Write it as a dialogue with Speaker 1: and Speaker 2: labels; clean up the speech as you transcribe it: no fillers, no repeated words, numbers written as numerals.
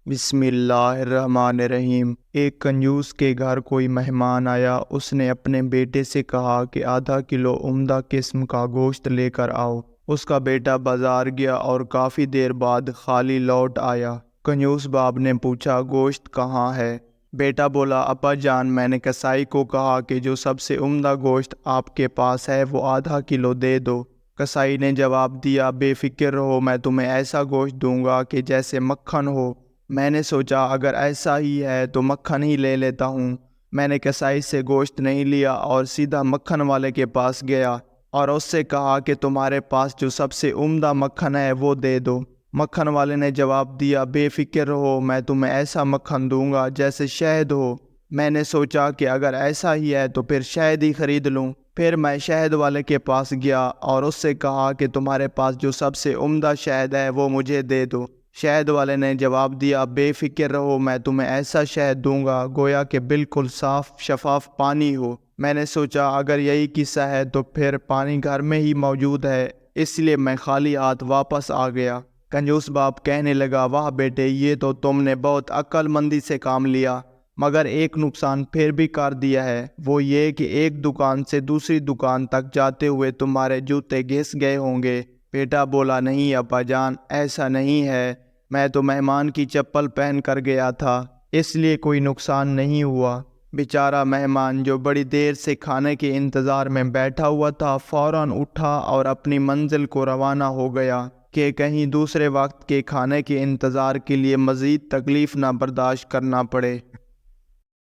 Speaker 1: بسم اللہ الرحمن الرحیم۔ ایک کنجوس کے گھر کوئی مہمان آیا۔ اس نے اپنے بیٹے سے کہا کہ آدھا کلو عمدہ قسم کا گوشت لے کر آؤ۔ اس کا بیٹا بازار گیا اور کافی دیر بعد خالی لوٹ آیا۔ کنجوس باپ نے پوچھا، گوشت کہاں ہے؟ بیٹا بولا، ابا جان، میں نے کسائی کو کہا کہ جو سب سے عمدہ گوشت آپ کے پاس ہے وہ آدھا کلو دے دو۔ کسائی نے جواب دیا، بے فکر رہو، میں تمہیں ایسا گوشت دوں گا کہ جیسے مکھن ہو۔ میں نے سوچا اگر ایسا ہی ہے تو مکھن ہی لے لیتا ہوں۔ میں نے کسائی سے گوشت نہیں لیا اور سیدھا مکھن والے کے پاس گیا اور اس سے کہا کہ تمہارے پاس جو سب سے عمدہ مکھن ہے وہ دے دو۔ مکھن والے نے جواب دیا، بے فکر رہو، میں تمہیں ایسا مکھن دوں گا جیسے شہد ہو۔ میں نے سوچا کہ اگر ایسا ہی ہے تو پھر شہد ہی خرید لوں۔ پھر میں شہد والے کے پاس گیا اور اس سے کہا کہ تمہارے پاس جو سب سے عمدہ شہد ہے وہ مجھے دے دو۔ شہد والے نے جواب دیا، بے فکر رہو، میں تمہیں ایسا شہد دوں گا گویا کہ بالکل صاف شفاف پانی ہو۔ میں نے سوچا اگر یہی قصہ ہے تو پھر پانی گھر میں ہی موجود ہے، اس لیے میں خالی ہاتھ واپس آ گیا۔ کنجوس باپ کہنے لگا، واہ بیٹے، یہ تو تم نے بہت عقل مندی سے کام لیا، مگر ایک نقصان پھر بھی کر دیا ہے، وہ یہ کہ ایک دکان سے دوسری دکان تک جاتے ہوئے تمہارے جوتے گھس گئے ہوں گے۔ بیٹا بولا، نہیں ابا جان، ایسا نہیں ہے، میں تو مہمان کی چپل پہن کر گیا تھا، اس لیے کوئی نقصان نہیں ہوا۔ بیچارہ مہمان جو بڑی دیر سے کھانے کے انتظار میں بیٹھا ہوا تھا فوراً اٹھا اور اپنی منزل کو روانہ ہو گیا کہ کہیں دوسرے وقت کے کھانے کے انتظار کے لیے مزید تکلیف نہ برداشت کرنا پڑے۔